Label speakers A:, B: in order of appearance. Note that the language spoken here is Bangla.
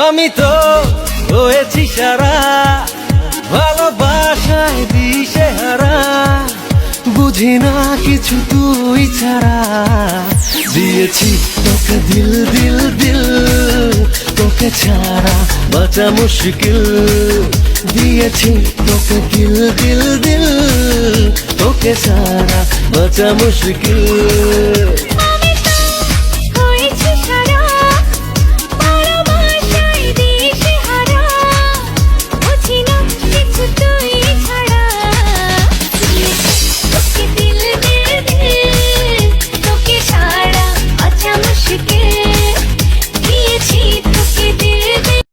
A: আমি তো হয়েছি সারা, ভালোবাসায় দিশে হারা, বুঝি না কিছু তুই ছাড়া। দিয়েছি তোকে দিল দিল দিল, তোকে ছাড়া বাঁচা মুশকিল। দিয়েছি তোকে দিল দিল দিল, তোকে ছাড়া বাঁচা মুশকিল।